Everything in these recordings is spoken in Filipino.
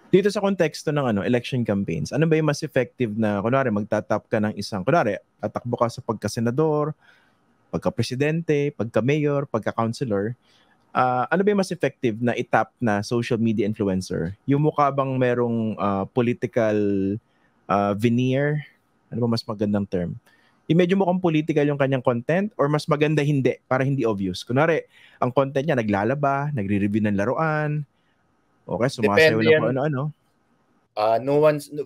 Dito sa konteksto ng election campaigns, ano ba yung mas effective na, kunwari, magtatap ka ng isang, kunwari, tatakbo ka sa pagka-senador, pagka-presidente, pagka-mayor, pagka-councilor, ano ba yung mas effective na itap na social media influencer? Yung mukha bang merong political veneer? Ano ba mas magandang term? Yung medyo mukhang political yung kanyang content or mas maganda hindi para hindi obvious? Kunwari, ang content niya naglalaba, nagre-review ng laruan, okay, sumasayaw Depende na yan. kung ano-ano.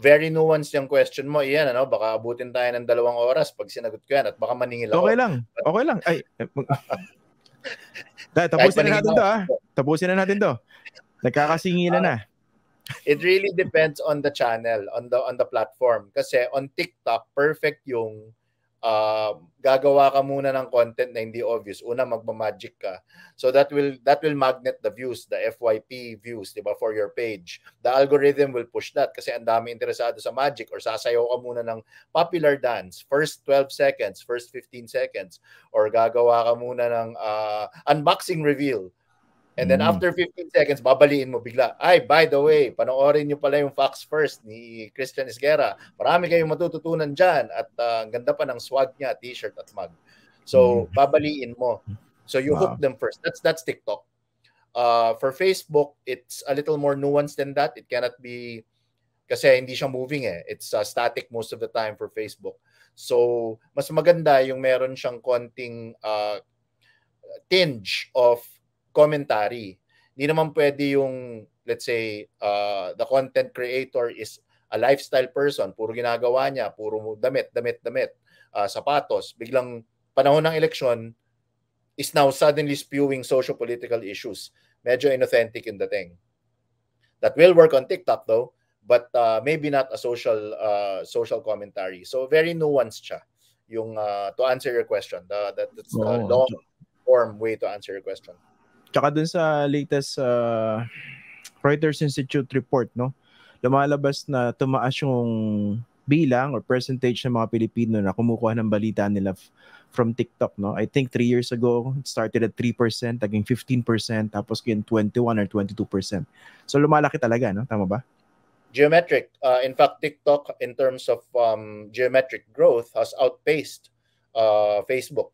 Very nuanced yung question mo. Iyan, baka abutin tayo ng 2 oras pag sinagot ko yan at baka maningil ako. Okay lang. Okay lang. Ay, Kahit tapusin na maningil natin ako. to, Tapusin na natin to. Nagkakasingilan na. It really depends on the channel, on the platform. Kasi on TikTok, perfect yung gagawa ka muna ng content na hindi obvious. Una, magmamagic ka. So that will magnet the views, the FYP views, di ba, for your page. The algorithm will push that kasi ang dami interesado sa magic or sasayaw ka muna ng popular dance, first 12 seconds, first 15 seconds, or gagawa ka muna ng unboxing reveal. And then after 15 seconds, babaliin mo bigla. Ay, by the way, panoorin nyo pala yung Facts First ni Christian Esguerra. Marami kayong matututunan dyan. At ang ganda pa ng swag niya, t-shirt at mug. So, babaliin mo. So, you hook them first. That's TikTok. For Facebook, it's a little more nuanced than that. It cannot be, kasi hindi siya moving eh. It's static most of the time for Facebook. So, mas maganda yung meron siyang konting tinge of commentary. Hindi naman pwede yung, let's say, the content creator is a lifestyle person, puro ginagawa niya, puro damit, sapatos. Biglang panahon ng eleksyon is now suddenly spewing socio-political issues. Medyo inauthentic in the thing. That will work on TikTok though, but maybe not a social commentary. So very nuanced siya. Yung to answer your question, that's the long form way to answer your question. Tsaka dun sa latest Reuters Institute report, no? Lumalabas na tumaas yung bilang or percentage ng mga Pilipino na kumukuha ng balita nila from TikTok, no? I think 3 years ago, it started at 3%, naging 15%, tapos ngayon 21 or 22%. So lumalaki talaga, no? Tama ba? Geometric. In fact, TikTok, in terms of geometric growth, has outpaced Facebook.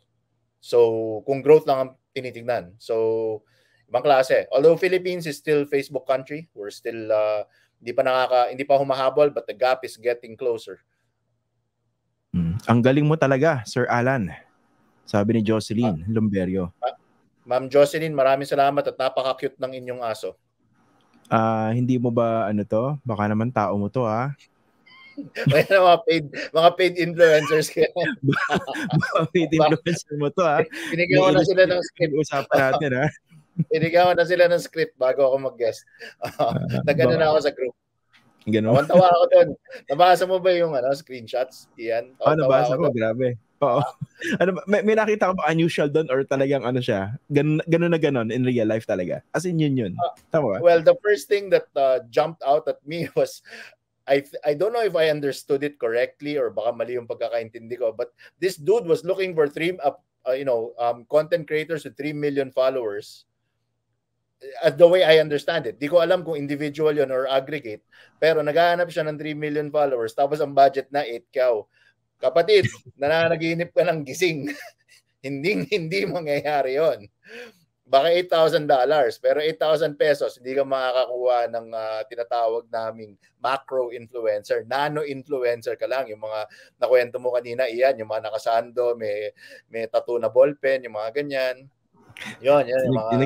So, kung growth lang ang tinitignan. So, ibang klase. Although Philippines is still Facebook country, we're still hindi pa humahabol, but the gap is getting closer. Ang galing mo talaga, Sir Alan. Sabi ni Jocelyn Lumberio. Ma'am Jocelyn, maraming salamat at napaka-cute ng inyong aso. Hindi mo ba to? Baka naman tao mo to, ha? May mga paid influencers kaya. Mga paid influencer mo to, ha? Binigyan ko na sila ng script. Usapan natin, ha? Binigyan ko na sila ng script bago ako mag-guest. Nag-ano na ako sa group. Gano'n? Tawa ako doon. Nabasa mo ba yung screenshots? Iyan. Nabasa ko, grabe. Oo. May nakita ko ba unusual doon or talagang siya? Ganun na ganun in real life talaga? As in yun. Tama ba? Well, the first thing that jumped out at me was I don't know if I understood it correctly or baka mali yung pagkakaintindi ko, but this dude was looking for content creators with 3 million followers. The way I understand it. Di ko alam kung individual yun or aggregate, pero naghahanap siya ng 3 million followers tapos ang budget na 8K. Kapatid, nananaginip ka ng gising. hindi mangyayari yon. Baka $8,000, pero 8,000 pesos, hindi ka makakakuha ng tinatawag naming macro influencer. Nano influencer ka lang. Yung mga nakwento mo kanina, iyan, yung mga nakasando, may tattoo na ballpen, yung mga ganyan. Yun, yung mga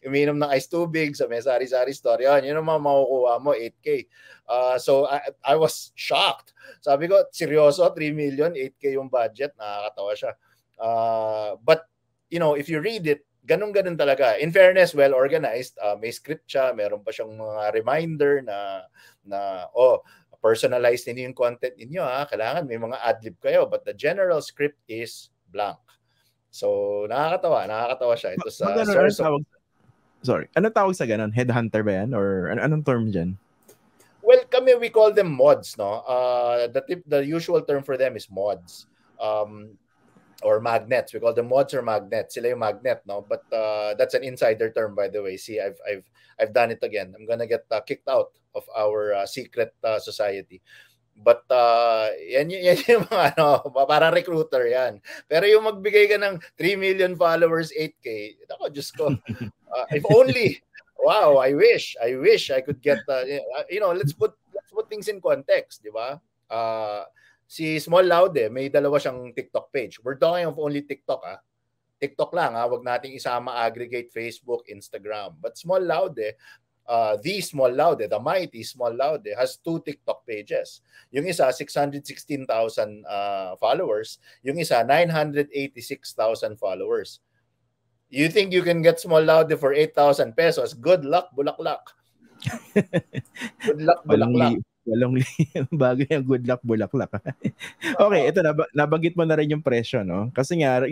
umiinom ng ice tubig sa may sari-sari store. Yun ang mga makukuha mo, 8K. So I was shocked. Sabi ko, seryoso, 3 million, 8K yung budget, nakakatawa siya. But if you read it, ganun-ganun talaga. In fairness, well organized. May script siya, meron pa siyang mga reminder na personalized din yung content ninyo. Kailangan may mga adlib kayo. But the general script is blank. So, nakakatawa siya. Ito sa source of... Sorry. Anong tawag sa ganun? Headhunter ba yan? Or anong term dyan? Well, we call them mods, no? The usual term for them is mods. or magnets. We call them mods or magnets. Sila yung magnet, no? But that's an insider term, by the way. See, I've done it again. I'm gonna get kicked out of our secret society. But yan yung mga parang recruiter yan. Pero yung magbigay ka ng 3 million followers, 8K, ako, Diyos ko. If only, wow, I wish I could get, let's put things in context, di ba? Si Small Laude, may dalawa siyang TikTok page. We're talking of only TikTok, TikTok lang, wag nating isama aggregate Facebook, Instagram. But Small Laude, the Small Laude, the mighty Small Laude, has 2 TikTok pages. Yung isa, 616,000 followers. Yung isa, 986,000 followers. You think you can get Small Laude for 8,000 pesos? Good luck, bulaklak. Good luck, bulaklak. Walang bago yung good luck, bulaklak. Okay, ito, nabanggit mo na rin yung presyo, no? Kasi nga,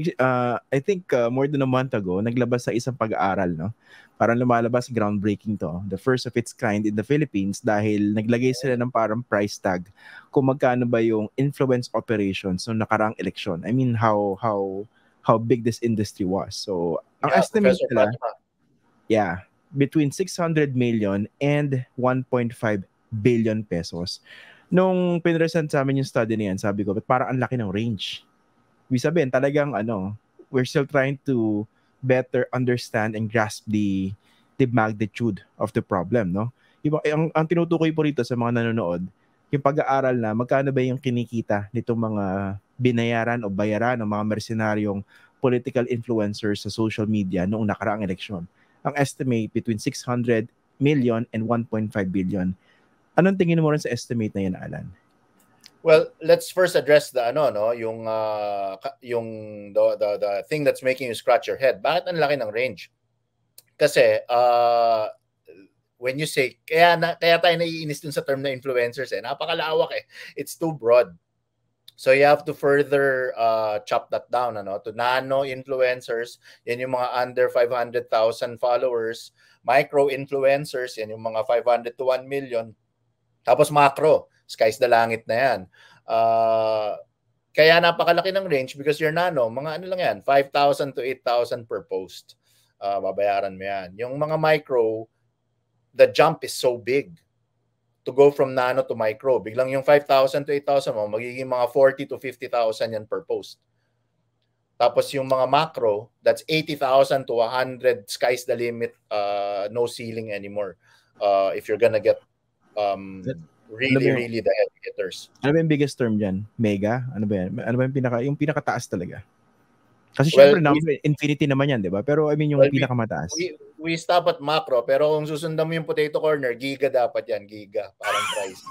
I think more than a month ago, naglabas sa isang pag-aaral, no? Parang lumalabas, groundbreaking to. The first of its kind in the Philippines dahil naglagay sila ng parang price tag kung magkano ba yung influence operations nung nakaraang election. I mean, how big this industry was. So, ang estimate nila, between 600 million and 1.5 billion pesos. Nung pinresent sa amin yung study na yan, sabi ko, parang ang laki ng range. Ibig sabihin, talagang we're still trying to better understand and grasp the magnitude of the problem, no? Ang tinutukoy po rito sa mga nanonood, yung pag-aaral na magkano ba yung kinikita nitong mga binayaran o bayaran ng mga mercenaryong political influencers sa social media noong nakaraang eleksyon. Ang estimate between 600 million and 1.5 billion. Anong tingin mo rin sa estimate na yan, Alan? Well, let's first address the thing that's making you scratch your head. Bakit ang laki ng range? Kasi when you say kaya tayo naiinis dun sa term na influencers, napakalawak eh. It's too broad. So you have to further chop that down to nano influencers, yan yung mga under 500,000 followers, micro influencers, yan yung mga 500 to 1 million. Tapos macro, sky's the langit na yan. Kaya napakalaki ng range because your nano, mga ano lang yan, 5,000 to 8,000 per post. Babayaran mo yan. Yung mga micro, the jump is so big to go from nano to micro. Biglang yung 5,000 to 8,000 mo, magiging mga 40 to 50,000 yan per post. Tapos yung mga macro, that's 80,000 to 100, sky's the limit, no ceiling anymore. If you're gonna get really the heavy hitters. Ano ba yung biggest term dyan? Mega? Ano ba yan? Ano ba yung pinakataas talaga? Kasi syempre infinity naman yan, di ba? Pero I mean yung pinakamataas. We stop at macro, pero kung susundan mo yung potato corner, giga dapat yan, giga. Parang price.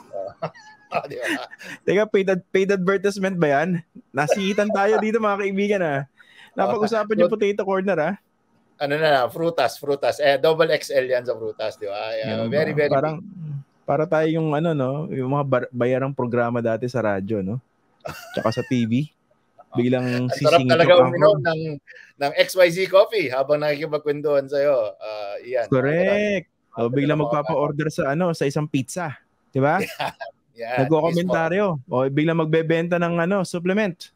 Di ba? Teka, paid advertisement ba yan? Nasihitan tayo dito mga kaibigan Napag-usapan yung potato corner Ano na, frutas. Double XL yan sa frutas, di ba? Very parang para tayo yung yung mga bayarang programa dati sa radyo, no? Tsaka sa TV. Biglang sisingit yung talaga uminom ng XYZ coffee habang nakikipagkwentuhan sa'yo. Iyan. Correct. Biglang magpapa-order sa isang pizza. Di ba? Yeah, nagko-komentaryo. Biglang magbebenta ng supplement.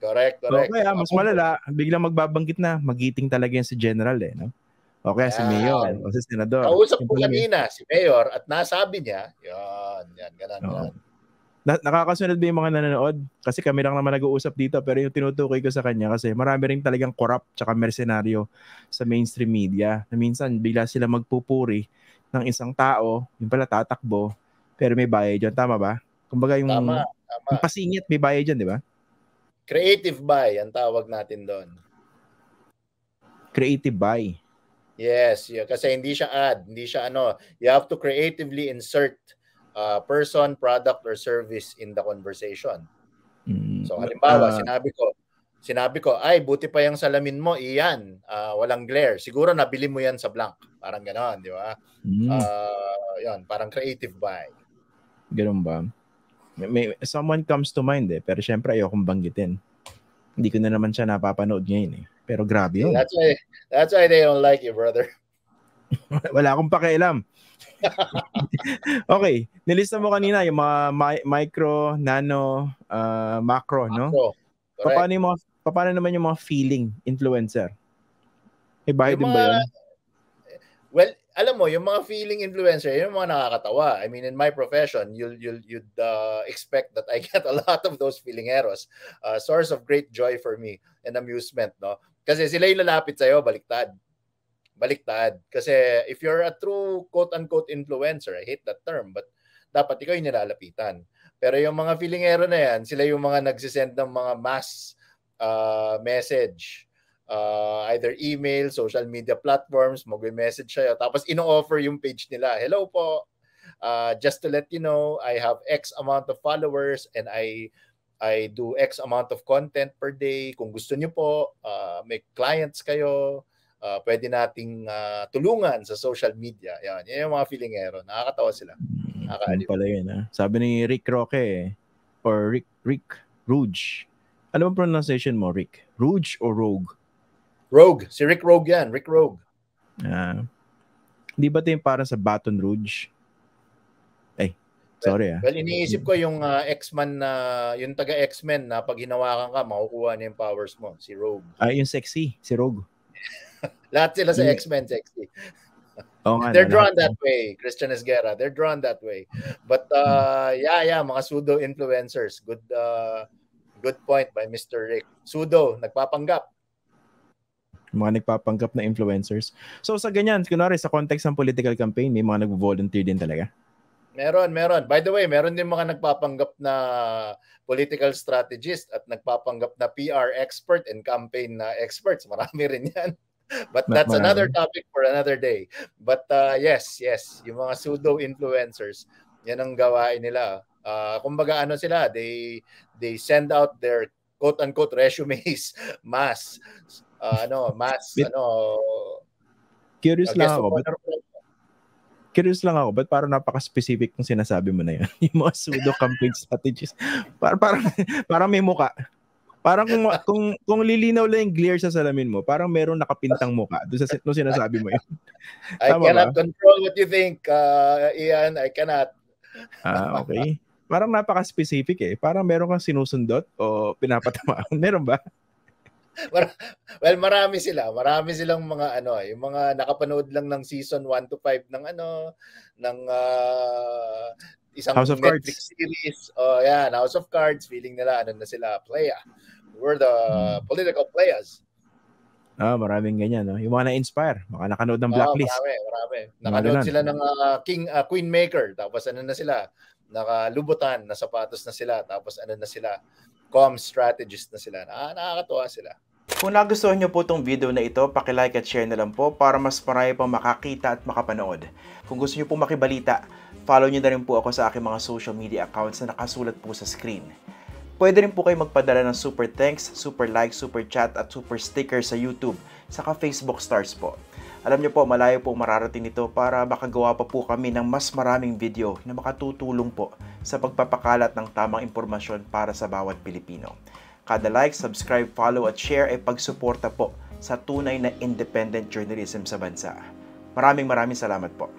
Correct. Okay, mas malala, biglang magbabanggit na magiting talaga yan si General no? Okay, si Mayor o si Senador. Kausap ko kanina si Mayor at nasabi niya, yan, ganun. Nakakasunod ba yung mga nanonood? Kasi kami lang naman nag-uusap dito pero yung tinutukoy ko sa kanya kasi marami rin talagang corrupt tsaka mercenaryo sa mainstream media na minsan bigla sila magpupuri ng isang tao, yung pala tatakbo, pero may bayad dyan. Tama ba? Kumbaga yung pasingit may bayad dyan, di ba? Creative buy ang tawag natin doon. Creative buy. Yes, kasi hindi siya ad, hindi siya you have to creatively insert person, product, or service in the conversation. So halimbawa, sinabi ko, ay buti pa yung salamin mo, iyan, walang glare. Siguro nabili mo yan sa blank. Parang gano'n, di ba? Yan, parang creative buy. Ganun ba? Someone comes to mind pero syempre ayokong banggitin. Hindi ko na naman siya napapanood ngayon Pero grabe yun. That's why they don't like you, brother. Wala akong pakialam. Okay, nilista mo kanina yung mga micro, nano, macro, no? paano naman yung mga feeling influencer? May bayad din Yung ba yun? Well, alam mo, yung mga feeling influencer, yung mga nakakatawa. I mean, in my profession, you'd expect that I get a lot of those feelingeros. Source of great joy for me and amusement, no? Kasi sila yung lalapit sa'yo, baliktad. Kasi if you're a true quote-unquote influencer, I hate that term, but dapat ikaw yung nilalapitan. Pero yung mga feelingero na yan, sila yung mga nagsisend ng mga mass message. Either email, social media platforms, mag-message siya. Tapos ino-offer yung page nila. Hello po, just to let you know, I have X amount of followers and I do X amount of content per day. Kung gusto niyo po, may clients kayo, pwede nating tulungan sa social media. Yan yung mga feelingero. Nakakatawa sila. Yun pala yun. Sabi ni Rick Roque, or Rick Rouge. Ano bang pronunciation mo, Rick? Rouge or Rogue? Rogue. Si Rick Rogue yan. Rick Rogue. Di ba ito yung parang sa Baton Rouge? Sorry Well, iniisip ko yung X-Men na, yung taga-X-Men na pag hinawakan ka, makukuha niya yung powers mo. Si Rogue. Yung sexy. Si Rogue. Lahat sila sa X-Men sexy. They're drawn that way. Christian Esguerra. They're drawn that way. But mga pseudo-influencers. Good point by Mr. Rick. Pseudo, nagpapanggap. Mga nagpapanggap na influencers. So sa ganyan, kunwari sa context ng political campaign, may mga nag-volunteer din talaga? Meron. By the way, meron din mga nagpapanggap na political strategist at nagpapanggap na PR expert and campaign experts. Marami rin yan. But that's another topic for another day. But yes, yung mga pseudo-influencers, yan ang gawain nila. Kumbaga sila, they send out their quote-unquote resumes mass. Curious lang ako, ba't parang napaka-specific kung sinasabi mo na yan? Yung mga pseudo-campaign strategies. Parang may muka. Parang kung lilinaw lang yung glare sa salamin mo, parang meron nakapintang muka doon sa sinasabi mo yun. I cannot control what you think, Ian. I cannot. Okay. Parang napaka-specific eh. Parang meron kang sinusundot o pinapatamaan. Meron ba? Well, marami sila. Marami silang mga yung mga nakapanood lang ng season 1 to 5 ng ng isang House of Netflix Cards series. House of Cards, feeling nila na sila playa. We're the political players. Maraming ganyan, no? Yung mga na-inspire, baka nakanood ng Blacklist. Marami. Nakanood sila ng Queen Maker, tapos na sila, nakalubutan na sapatos na sila, tapos na sila, comm strategist na sila. Nakakatuwa sila. Kung nagustuhan nyo po itong video na ito, paki-like at share na lang po para mas marami pang makakita at makapanood. Kung gusto nyo po makibalita, follow nyo na rin po ako sa aking mga social media accounts na nakasulat po sa screen. Pwede rin po kayo magpadala ng super thanks, super like, super chat at super sticker sa YouTube, saka Facebook stars po. Alam nyo po, malayo po mararating nito para makagawa pa po kami ng mas maraming video na makatutulong po sa pagpapakalat ng tamang impormasyon para sa bawat Pilipino. Kada like, subscribe, follow at share ay pagsuporta po sa tunay na independent journalism sa bansa. Maraming salamat po.